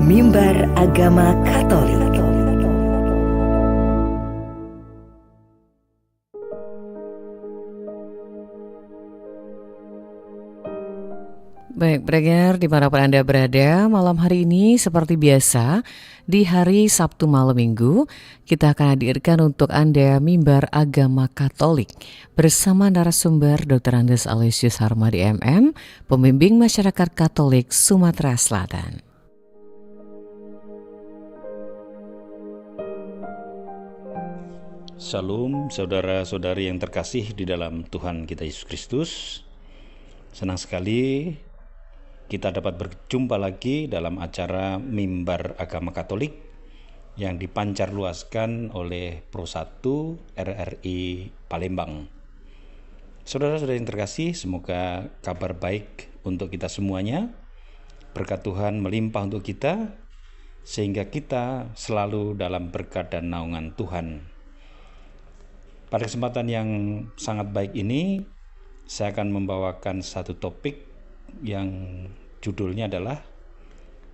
Mimbar Agama Katolik. Baik, pendengar dimanapun Anda berada, malam hari ini seperti biasa, di hari Sabtu malam minggu, kita akan hadirkan untuk Anda Mimbar Agama Katolik bersama narasumber Dr. Andes Aloysius Harmadi MM, pembimbing masyarakat Katolik Sumatera Selatan. Shalom saudara-saudari yang terkasih di dalam Tuhan kita Yesus Kristus. Senang sekali kita dapat berjumpa lagi dalam acara Mimbar Agama Katolik yang dipancarluaskan oleh Pro 1 RRI Palembang. Saudara-saudari yang terkasih, semoga kabar baik untuk kita semuanya. Berkat Tuhan melimpah untuk kita, sehingga kita selalu dalam berkat dan naungan Tuhan. Pada kesempatan yang sangat baik ini, saya akan membawakan satu topik yang judulnya adalah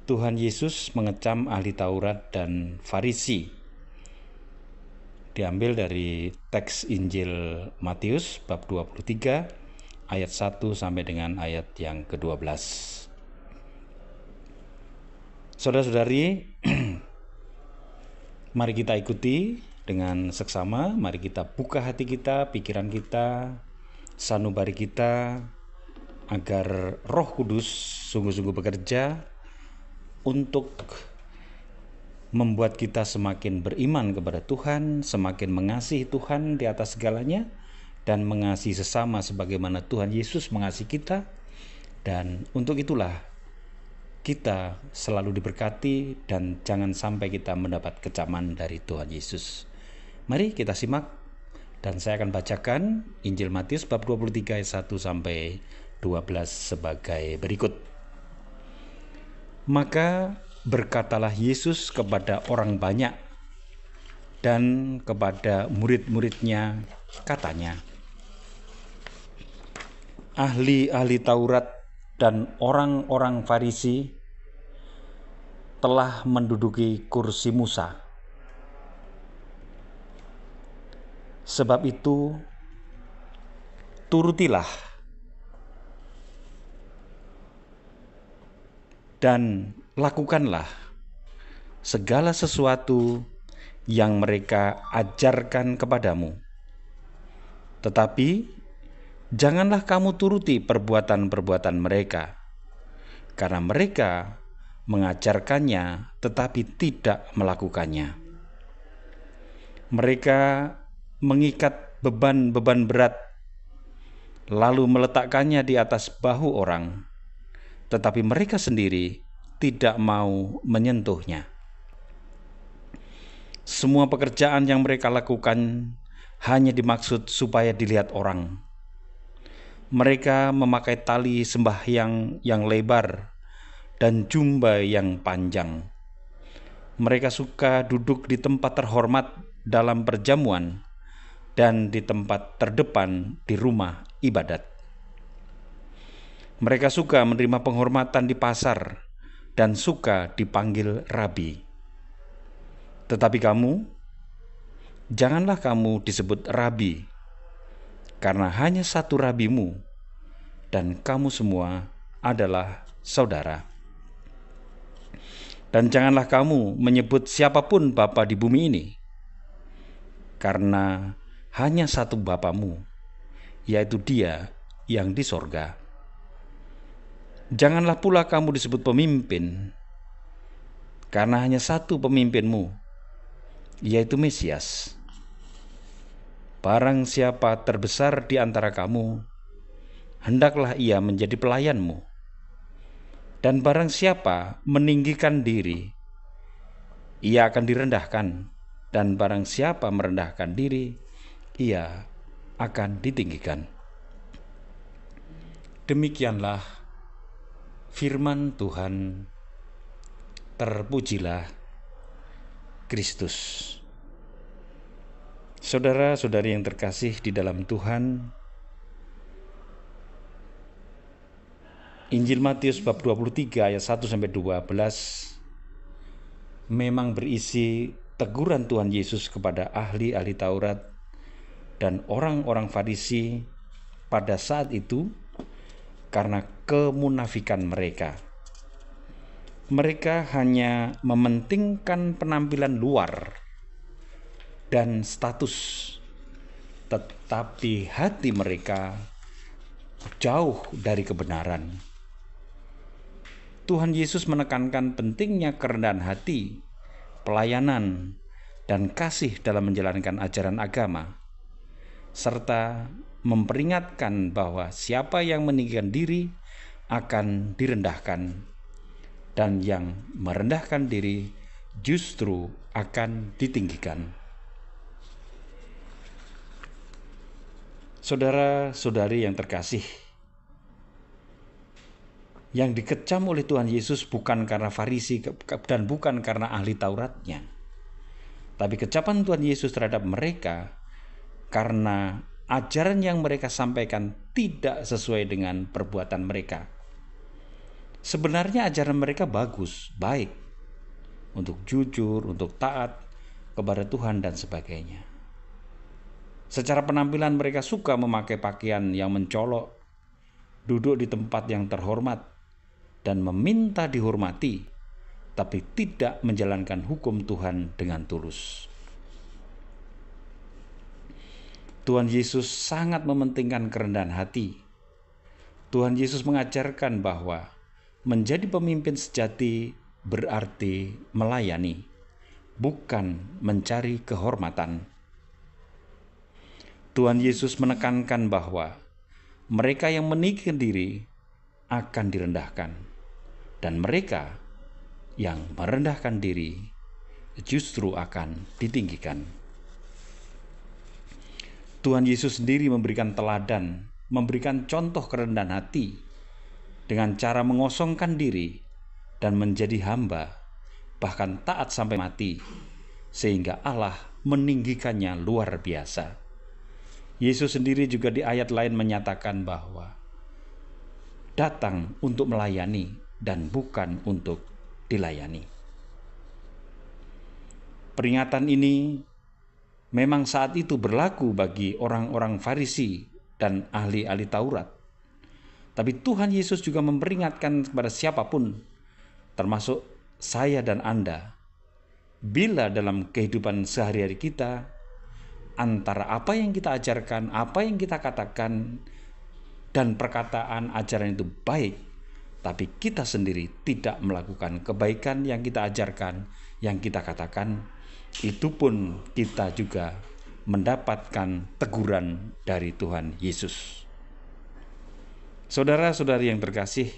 Tuhan Yesus mengecam ahli Taurat dan Farisi. Diambil dari teks Injil Matius bab 23 ayat 1 sampai dengan ayat yang ke-12. Saudara-saudari, mari kita ikuti dengan seksama, mari kita buka hati kita, pikiran kita, sanubari kita, agar Roh Kudus sungguh-sungguh bekerja untuk membuat kita semakin beriman kepada Tuhan, semakin mengasihi Tuhan di atas segalanya, dan mengasihi sesama sebagaimana Tuhan Yesus mengasihi kita. Dan untuk itulah kita selalu diberkati dan jangan sampai kita mendapat kecaman dari Tuhan Yesus. Mari kita simak, dan saya akan bacakan Injil Matius bab 23 ayat 1 sampai 12 sebagai berikut. Maka berkatalah Yesus kepada orang banyak dan kepada murid-muridnya, katanya, ahli-ahli Taurat dan orang-orang Farisi telah menduduki kursi Musa. Sebab itu, turutilah dan lakukanlah segala sesuatu yang mereka ajarkan kepadamu. Tetapi janganlah kamu turuti perbuatan-perbuatan mereka, karena mereka mengajarkannya tetapi tidak melakukannya. Mereka mengikat beban-beban berat, lalu meletakkannya di atas bahu orang, tetapi mereka sendiri tidak mau menyentuhnya. Semua pekerjaan yang mereka lakukan hanya dimaksud supaya dilihat orang. Mereka memakai tali sembahyang yang lebar dan jubah yang panjang. Mereka suka duduk di tempat terhormat dalam perjamuan dan di tempat terdepan di rumah ibadat. Mereka suka menerima penghormatan di pasar dan suka dipanggil rabi. Tetapi kamu, janganlah kamu disebut rabi, karena hanya satu rabimu, dan kamu semua adalah saudara. Dan janganlah kamu menyebut siapapun bapa di bumi ini, karena hanya satu Bapamu, yaitu Dia yang di sorga. Janganlah pula kamu disebut pemimpin, karena hanya satu pemimpinmu, yaitu Mesias. Barang siapa terbesar di antara kamu, hendaklah ia menjadi pelayanmu. Dan barang siapa meninggikan diri, ia akan direndahkan. Dan barang siapa merendahkan diri, ia akan ditinggikan. Demikianlah firman Tuhan. Terpujilah Kristus. Saudara-saudari yang terkasih di dalam Tuhan, Injil Matius bab 23 ayat 1 sampai 12 memang berisi teguran Tuhan Yesus kepada ahli-ahli Taurat dan orang-orang Farisi pada saat itu karena kemunafikan mereka. Mereka hanya mementingkan penampilan luar dan status, tetapi hati mereka jauh dari kebenaran. Tuhan Yesus menekankan pentingnya kerendahan hati, pelayanan, dan kasih dalam menjalankan ajaran agama, serta memperingatkan bahwa siapa yang meninggikan diri akan direndahkan, dan yang merendahkan diri justru akan ditinggikan. Saudara-saudari yang terkasih, yang dikecam oleh Tuhan Yesus bukan karena Farisi dan bukan karena ahli Tauratnya, tapi kecapan Tuhan Yesus terhadap mereka karena ajaran yang mereka sampaikan tidak sesuai dengan perbuatan mereka. Sebenarnya ajaran mereka bagus, baik, untuk jujur, untuk taat kepada Tuhan dan sebagainya. Secara penampilan mereka suka memakai pakaian yang mencolok, duduk di tempat yang terhormat, dan meminta dihormati, tapi tidak menjalankan hukum Tuhan dengan tulus. Tuhan Yesus sangat mementingkan kerendahan hati. Tuhan Yesus mengajarkan bahwa menjadi pemimpin sejati berarti melayani, bukan mencari kehormatan. Tuhan Yesus menekankan bahwa mereka yang meninggikan diri akan direndahkan, dan mereka yang merendahkan diri justru akan ditinggikan. Tuhan Yesus sendiri memberikan teladan, memberikan contoh kerendahan hati dengan cara mengosongkan diri dan menjadi hamba, bahkan taat sampai mati, sehingga Allah meninggikannya luar biasa. Yesus sendiri juga di ayat lain menyatakan bahwa datang untuk melayani dan bukan untuk dilayani. Peringatan ini memang saat itu berlaku bagi orang-orang Farisi dan ahli-ahli Taurat. Tapi Tuhan Yesus juga memperingatkan kepada siapapun, termasuk saya dan Anda, bila dalam kehidupan sehari-hari kita, antara apa yang kita ajarkan, apa yang kita katakan, dan perkataan ajaran itu baik, tapi kita sendiri tidak melakukan kebaikan yang kita ajarkan, yang kita katakan, itu pun kita juga mendapatkan teguran dari Tuhan Yesus. Saudara-saudari yang terkasih,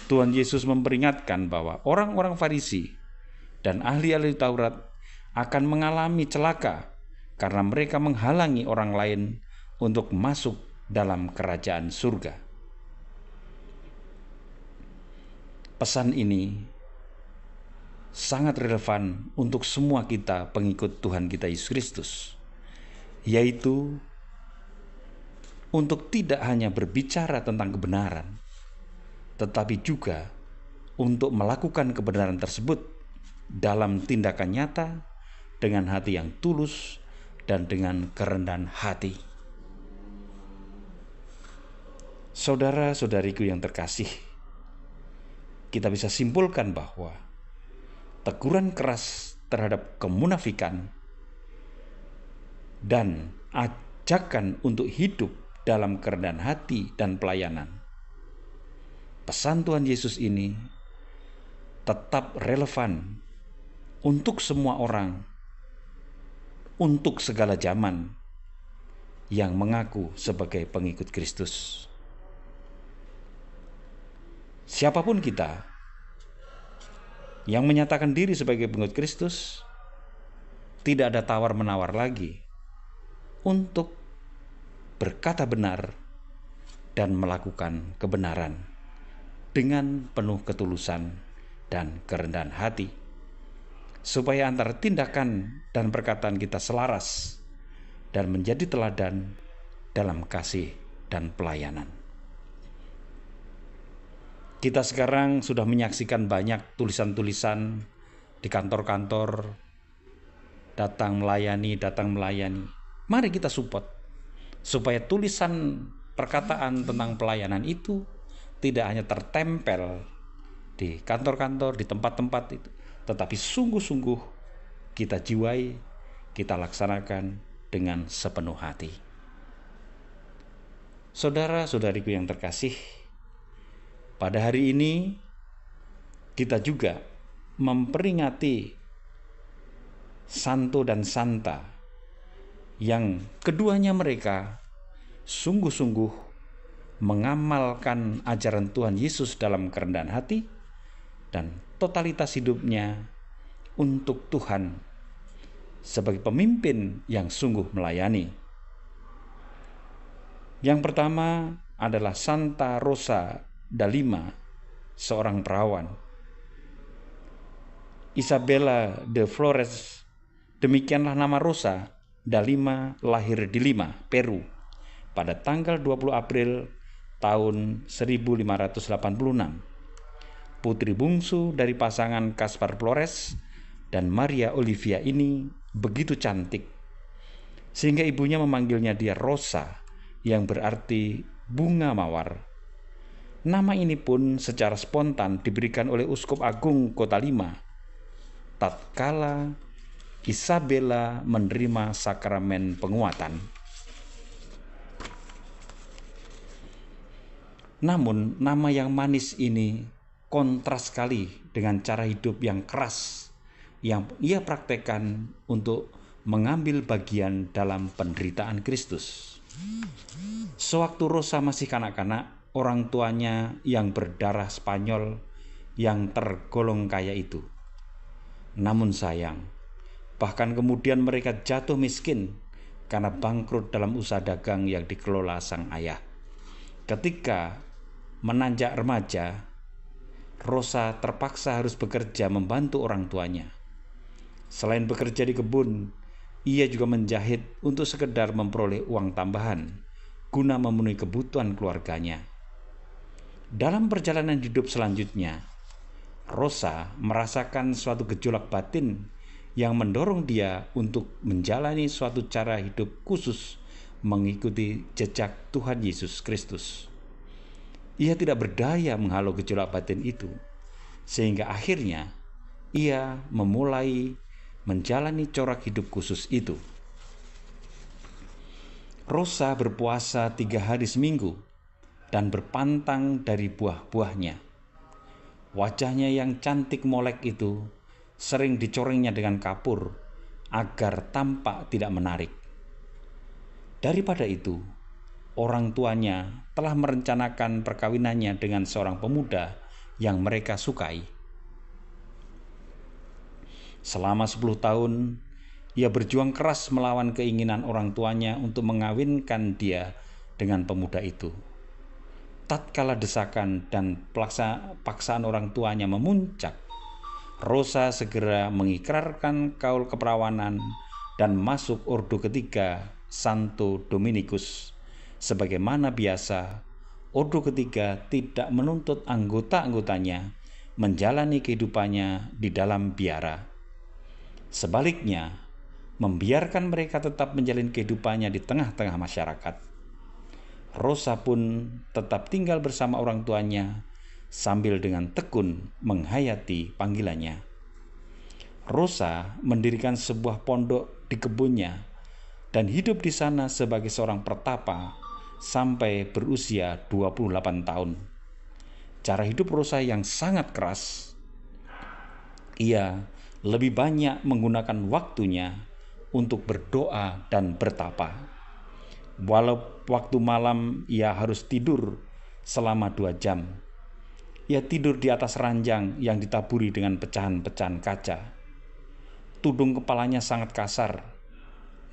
Tuhan Yesus memperingatkan bahwa orang-orang Farisi dan ahli-ahli Taurat akan mengalami celaka karena mereka menghalangi orang lain untuk masuk dalam kerajaan surga. Pesan ini sangat relevan untuk semua kita pengikut Tuhan kita Yesus Kristus, yaitu untuk tidak hanya berbicara tentang kebenaran, tetapi juga untuk melakukan kebenaran tersebut dalam tindakan nyata dengan hati yang tulus dan dengan kerendahan hati. Saudara-saudariku yang terkasih, kita bisa simpulkan bahwa teguran keras terhadap kemunafikan dan ajakan untuk hidup dalam kerendahan hati dan pelayanan, pesan Tuhan Yesus ini tetap relevan untuk semua orang, untuk segala zaman yang mengaku sebagai pengikut Kristus. Siapapun kita yang menyatakan diri sebagai pengikut Kristus, tidak ada tawar-menawar lagi untuk berkata benar dan melakukan kebenaran dengan penuh ketulusan dan kerendahan hati, supaya antara tindakan dan perkataan kita selaras dan menjadi teladan dalam kasih dan pelayanan. Kita sekarang sudah menyaksikan banyak tulisan-tulisan di kantor-kantor, datang melayani. Mari kita support supaya tulisan perkataan tentang pelayanan itu tidak hanya tertempel di kantor-kantor, di tempat-tempat itu, tetapi sungguh-sungguh kita jiwai, kita laksanakan dengan sepenuh hati. Saudara-saudariku yang terkasih, pada hari ini kita juga memperingati Santo dan Santa yang keduanya mereka sungguh-sungguh mengamalkan ajaran Tuhan Yesus dalam kerendahan hati dan totalitas hidupnya untuk Tuhan sebagai pemimpin yang sungguh melayani. Yang pertama adalah Santa Rosa da Lima, seorang perawan. Isabella de Flores, demikianlah nama Rosa da Lima, lahir di Lima, Peru, pada tanggal 20 April tahun 1586. Putri bungsu dari pasangan Caspar Flores dan Maria Olivia ini begitu cantik, sehingga ibunya memanggilnya dia Rosa, yang berarti bunga mawar. Nama ini pun secara spontan diberikan oleh Uskup Agung Kota Lima tatkala Isabella menerima sakramen penguatan. Namun nama yang manis ini kontras sekali dengan cara hidup yang keras yang ia praktekkan untuk mengambil bagian dalam penderitaan Kristus. Sewaktu Rosa masih kanak-kanak, orang tuanya yang berdarah Spanyol yang tergolong kaya itu. Namun sayang, bahkan kemudian mereka jatuh miskin karena bangkrut dalam usaha dagang yang dikelola sang ayah. Ketika menanjak remaja, Rosa terpaksa harus bekerja membantu orang tuanya. Selain bekerja di kebun, ia juga menjahit untuk sekedar memperoleh uang tambahan guna memenuhi kebutuhan keluarganya. Dalam perjalanan hidup selanjutnya, Rosa merasakan suatu gejolak batin yang mendorong dia untuk menjalani suatu cara hidup khusus mengikuti jejak Tuhan Yesus Kristus. Ia tidak berdaya menghalau gejolak batin itu, sehingga akhirnya ia memulai menjalani corak hidup khusus itu. Rosa berpuasa 3 hari seminggu dan berpantang dari buah-buahnya. Wajahnya yang cantik molek itu sering dicorengnya dengan kapur agar tampak tidak menarik. Daripada itu, orang tuanya telah merencanakan perkawinannya dengan seorang pemuda yang mereka sukai. Selama 10 tahun, ia berjuang keras melawan keinginan orang tuanya untuk mengawinkan dia dengan pemuda itu. Tatkala desakan dan paksaan orang tuanya memuncak, Rosa segera mengikrarkan kaul keperawanan dan masuk ordo ketiga Santo Dominikus. Sebagaimana biasa, ordo ketiga tidak menuntut anggota-anggotanya menjalani kehidupannya di dalam biara. Sebaliknya, membiarkan mereka tetap menjalin kehidupannya di tengah-tengah masyarakat. Rosa pun tetap tinggal bersama orang tuanya sambil dengan tekun menghayati panggilannya. Rosa mendirikan sebuah pondok di kebunnya dan hidup di sana sebagai seorang pertapa sampai berusia 28 tahun. Cara hidup Rosa yang sangat keras. Ia lebih banyak menggunakan waktunya untuk berdoa dan bertapa. Walau waktu malam ia harus tidur selama 2 jam. Ia tidur di atas ranjang yang ditaburi dengan pecahan-pecahan kaca. Tudung kepalanya sangat kasar.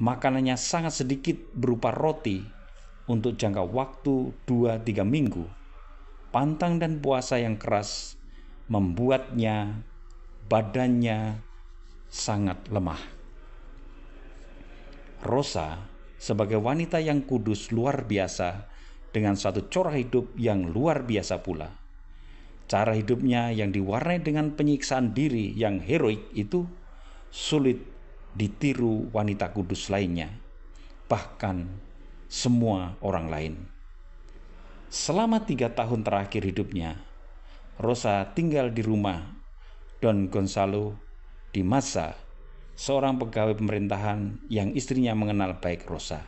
Makanannya sangat sedikit berupa roti untuk jangka waktu 2-3 minggu. Pantang dan puasa yang keras membuatnya badannya sangat lemah. Rosa sebagai wanita yang kudus luar biasa dengan suatu corak hidup yang luar biasa pula. Cara hidupnya yang diwarnai dengan penyiksaan diri yang heroik itu sulit ditiru wanita kudus lainnya, bahkan semua orang lain. Selama 3 tahun terakhir hidupnya, Rosa tinggal di rumah Don Gonzalo di Massa, seorang pegawai pemerintahan yang istrinya mengenal baik Rosa.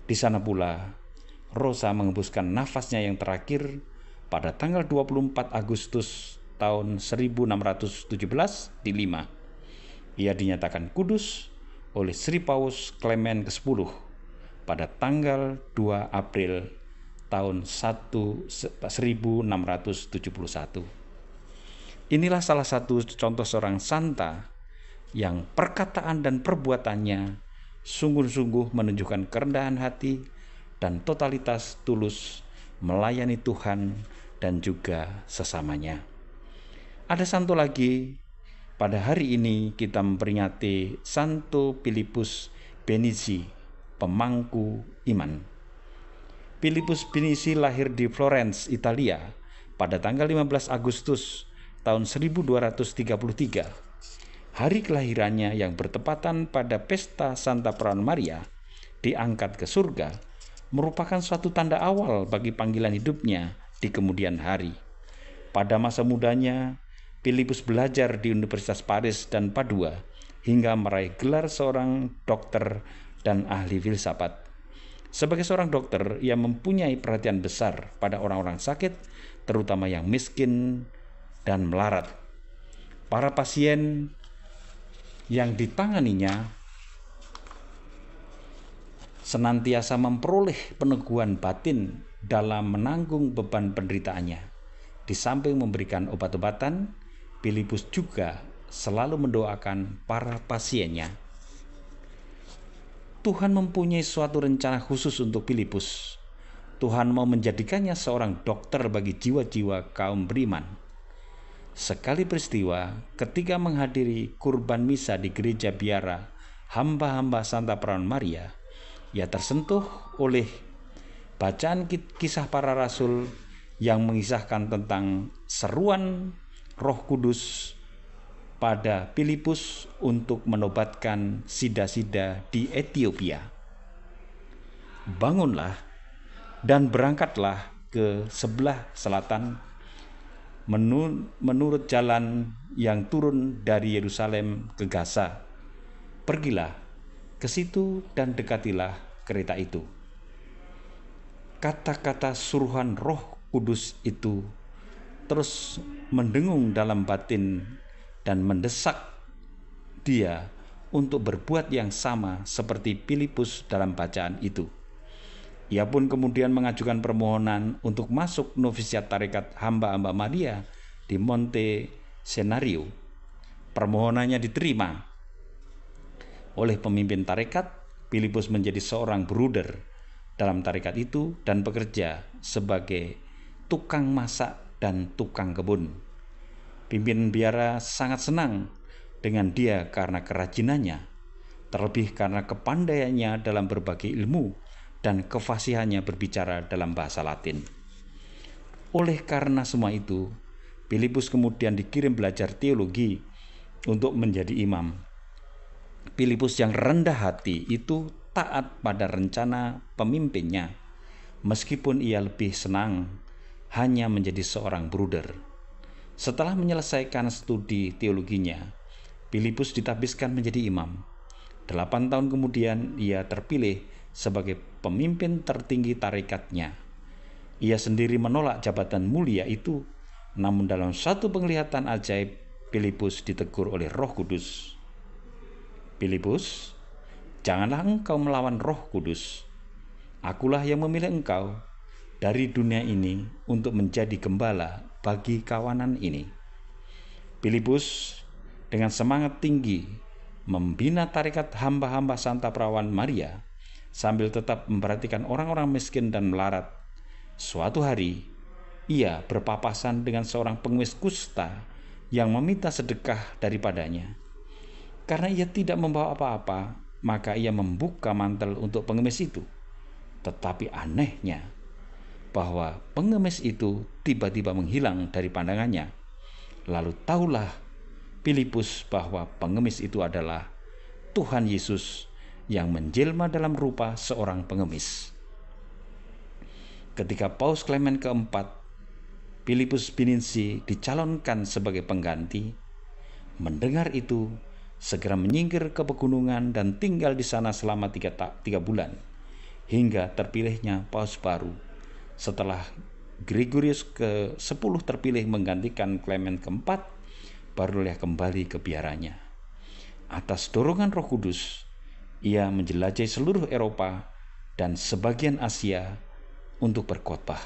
Di sana pula, Rosa mengembuskan nafasnya yang terakhir pada tanggal 24 Agustus tahun 1617 di Lima. Ia dinyatakan kudus oleh Sri Paus Clement ke-10 pada tanggal 2 April tahun 1671. Inilah salah satu contoh seorang santa yang perkataan dan perbuatannya sungguh-sungguh menunjukkan kerendahan hati dan totalitas tulus melayani Tuhan dan juga sesamanya. Ada santo lagi. Pada hari ini kita memperingati Santo Filipus Benizi, pemangku iman. Filipus Benizi lahir di Florence, Italia pada tanggal 15 Agustus tahun 1233. Hari kelahirannya yang bertepatan pada pesta Santa Perawan Maria diangkat ke surga merupakan suatu tanda awal bagi panggilan hidupnya di kemudian hari. Pada masa mudanya, Filipus belajar di Universitas Paris dan Padua hingga meraih gelar seorang dokter dan ahli filsafat. Sebagai seorang dokter, ia mempunyai perhatian besar pada orang-orang sakit, terutama yang miskin dan melarat. Para pasien yang ditanganinya senantiasa memperoleh peneguhan batin dalam menanggung beban penderitaannya. Di samping memberikan obat-obatan, Filipus juga selalu mendoakan para pasiennya. Tuhan mempunyai suatu rencana khusus untuk Filipus. Tuhan mau menjadikannya seorang dokter bagi jiwa-jiwa kaum beriman. Sekali peristiwa ketika menghadiri kurban misa di gereja biara hamba-hamba Santa Perawan Maria, ia tersentuh oleh bacaan kisah para rasul yang mengisahkan tentang seruan Roh Kudus pada Filipus untuk menobatkan sida-sida di Ethiopia. Bangunlah dan berangkatlah ke sebelah selatan menurut jalan yang turun dari Yerusalem ke Gaza. Pergilah ke situ dan dekatilah kereta itu. Kata-kata suruhan Roh Kudus itu terus mendengung dalam batin dan mendesak dia untuk berbuat yang sama seperti Filipus dalam bacaan itu. Ia pun kemudian mengajukan permohonan untuk masuk novisiat tarekat hamba-hamba Maria di Monte Senario. Permohonannya diterima oleh pemimpin tarekat. Filipus menjadi seorang bruder dalam tarekat itu dan bekerja sebagai tukang masak dan tukang kebun. Pimpinan biara sangat senang dengan dia karena kerajinannya, terlebih karena kepandaiannya dalam berbagai ilmu dan kefasihannya berbicara dalam bahasa Latin. Oleh karena semua itu, Filipus kemudian dikirim belajar teologi untuk menjadi imam. Filipus yang rendah hati itu taat pada rencana pemimpinnya, meskipun ia lebih senang hanya menjadi seorang bruder. Setelah menyelesaikan studi teologinya, Filipus ditabiskan menjadi imam. 8 tahun kemudian ia terpilih sebagai pemimpin tertinggi tarekatnya. Ia sendiri menolak jabatan mulia itu, namun dalam satu penglihatan ajaib, Filipus ditegur oleh Roh Kudus. Filipus, janganlah engkau melawan Roh Kudus. Akulah yang memilih engkau dari dunia ini untuk menjadi gembala bagi kawanan ini. Filipus dengan semangat tinggi membina tarekat hamba-hamba Santa Perawan Maria sambil tetap memperhatikan orang-orang miskin dan melarat. Suatu hari, ia berpapasan dengan seorang pengemis kusta yang meminta sedekah daripadanya. Karena ia tidak membawa apa-apa, maka ia membuka mantel untuk pengemis itu. Tetapi anehnya, bahwa pengemis itu tiba-tiba menghilang dari pandangannya. Lalu tahulah Filipus bahwa pengemis itu adalah Tuhan Yesus yang menjelma dalam rupa seorang pengemis. Ketika Paus Clement keempat, Filipus Bininsi dicalonkan sebagai pengganti, mendengar itu segera menyingkir ke pegunungan dan tinggal di sana selama 3 bulan, hingga terpilihnya Paus baru. Setelah Gregorius ke-10 terpilih menggantikan Clement keempat, barulah kembali ke biaranya. Atas dorongan Roh Kudus, ia menjelajahi seluruh Eropa dan sebagian Asia untuk berkhotbah.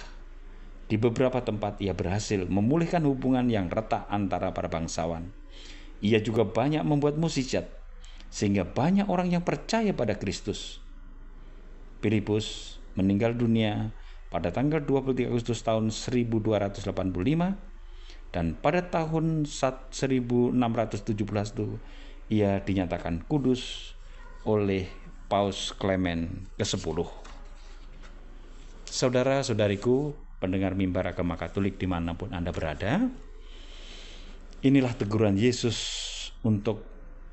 Di beberapa tempat ia berhasil memulihkan hubungan yang retak antara para bangsawan. Ia juga banyak membuat mukjizat sehingga banyak orang yang percaya pada Kristus. Filipus meninggal dunia pada tanggal 23 Agustus tahun 1285 dan pada tahun 1617 itu ia dinyatakan kudus oleh Paus Clement ke-10. Saudara-saudariku, pendengar mimbar agama Katolik dimanapun Anda berada, inilah teguran Yesus untuk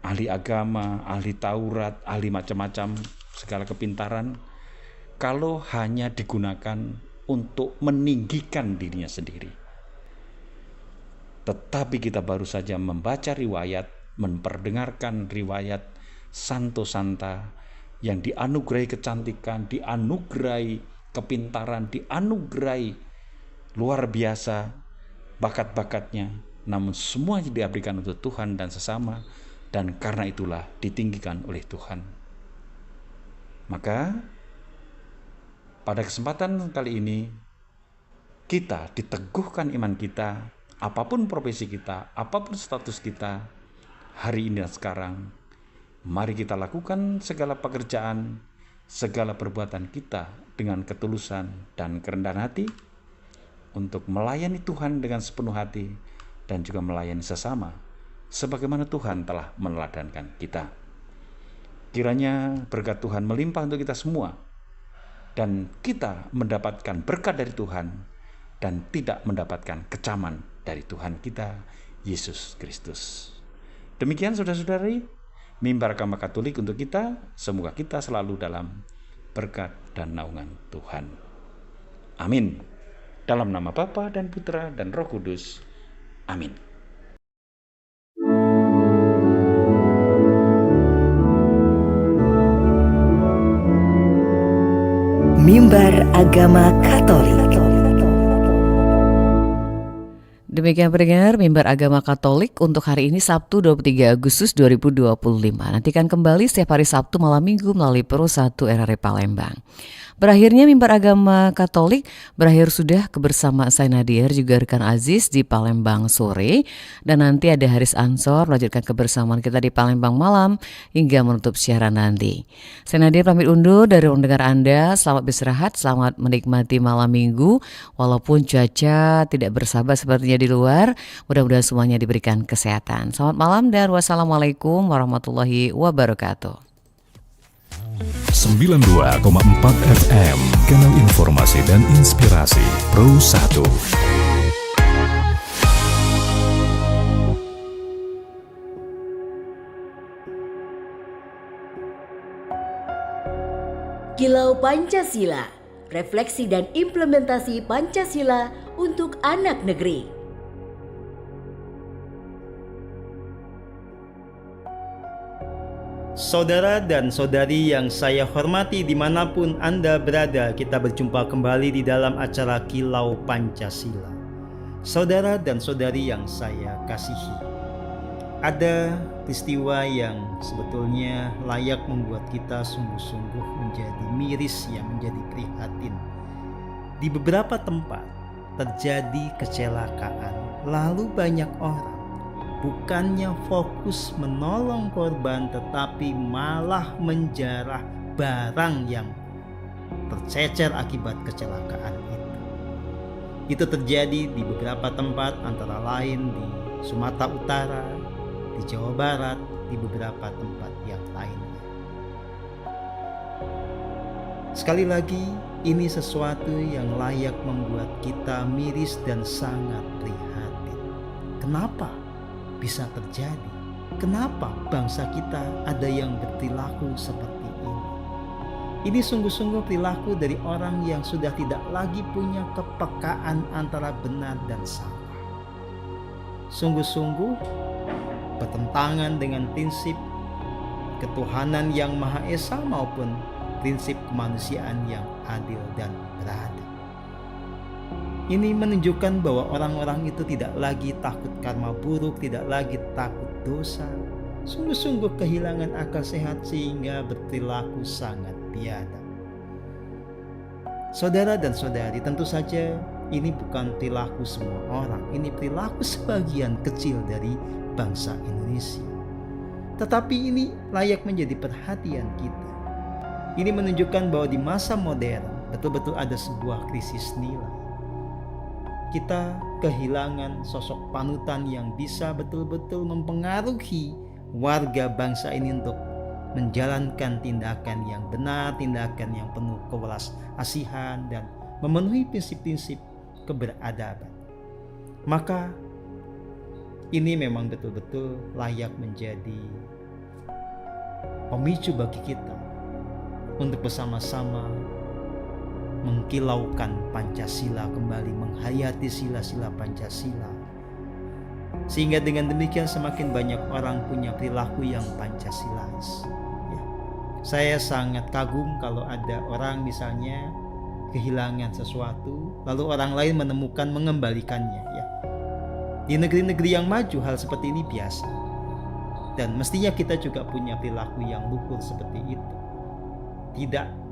ahli agama, ahli Taurat, ahli macam-macam segala kepintaran, kalau hanya digunakan untuk meninggikan dirinya sendiri. Tetapi kita baru saja membaca riwayat, memperdengarkan riwayat Santo Santa yang dianugerahi kecantikan, dianugerahi kepintaran, dianugerahi luar biasa bakat-bakatnya, namun semuanya diberikan untuk Tuhan dan sesama, dan karena itulah ditinggikan oleh Tuhan. Maka pada kesempatan kali ini kita diteguhkan iman kita, apapun profesi kita, apapun status kita hari ini dan sekarang, mari kita lakukan segala pekerjaan, segala perbuatan kita dengan ketulusan dan kerendahan hati untuk melayani Tuhan dengan sepenuh hati dan juga melayani sesama sebagaimana Tuhan telah meneladankan kita. Kiranya berkat Tuhan melimpah untuk kita semua dan kita mendapatkan berkat dari Tuhan dan tidak mendapatkan kecaman dari Tuhan kita Yesus Kristus. Demikian saudara-saudari, mimbar agama Katolik untuk kita, semoga kita selalu dalam berkat dan naungan Tuhan. Amin. Dalam nama Bapa dan Putra dan Roh Kudus. Amin. Mimbar Agama Katolik. Demikian pendengar mimbar agama Katolik untuk hari ini Sabtu 23 Agustus 2025. Nantikan kembali setiap hari Sabtu malam Minggu melalui Pro 1 RRI Palembang. Berakhirnya mimbar agama Katolik berakhir sudah kebersamaan saya Nadia juga rekan Aziz di Palembang sore, dan nanti ada Haris Ansor melanjutkan kebersamaan kita di Palembang malam hingga menutup siaran nanti. Saya Nadia pamit undur dari pendengar Anda. Selamat beristirahat, selamat menikmati malam Minggu walaupun cuaca tidak bersahabat sepertinya di luar. Mudah-mudahan semuanya diberikan kesehatan. Selamat malam dan wassalamualaikum warahmatullahi wabarakatuh. 92,4 FM, kanal informasi dan inspirasi Pro 1. Kilau Pancasila, refleksi dan implementasi Pancasila untuk anak negeri. Saudara dan saudari yang saya hormati dimanapun Anda berada, kita berjumpa kembali di dalam acara Kilau Pancasila. Saudara dan saudari yang saya kasihi, ada peristiwa yang sebetulnya layak membuat kita sungguh-sungguh menjadi miris, menjadi prihatin. Di beberapa tempat terjadi kecelakaan, lalu banyak orang bukannya fokus menolong korban, tetapi malah menjarah barang yang tercecer akibat kecelakaan itu. Itu terjadi di beberapa tempat, antara lain di Sumatera Utara, di Jawa Barat, di beberapa tempat yang lainnya. Sekali lagi, ini sesuatu yang layak membuat kita miris dan sangat prihatin. Kenapa bisa terjadi? Kenapa bangsa kita ada yang berperilaku seperti ini? Ini sungguh-sungguh perilaku dari orang yang sudah tidak lagi punya kepekaan antara benar dan salah. Sungguh-sungguh bertentangan dengan prinsip ketuhanan yang Maha Esa maupun prinsip kemanusiaan yang adil dan beradab. Ini menunjukkan bahwa orang-orang itu tidak lagi takut karma buruk, tidak lagi takut dosa, sungguh-sungguh kehilangan akal sehat sehingga berperilaku sangat biadab. Saudara dan saudari, tentu saja ini bukan perilaku semua orang, ini perilaku sebagian kecil dari bangsa Indonesia. Tetapi ini layak menjadi perhatian kita. Ini menunjukkan bahwa di masa modern betul-betul ada sebuah krisis nilai. Kita kehilangan sosok panutan yang bisa betul-betul mempengaruhi warga bangsa ini untuk menjalankan tindakan yang benar, tindakan yang penuh kewelas asihan dan memenuhi prinsip-prinsip keberadaban. Maka ini memang betul-betul layak menjadi pemicu bagi kita untuk bersama-sama mengkilaukan Pancasila kembali, menghayati sila-sila Pancasila, sehingga dengan demikian semakin banyak orang punya perilaku yang Pancasilais. Ya. Saya sangat kagum kalau ada orang misalnya kehilangan sesuatu, lalu orang lain menemukan mengembalikannya. Ya. Di negeri-negeri yang maju hal seperti ini biasa, dan mestinya kita juga punya perilaku yang luhur seperti itu. Tidak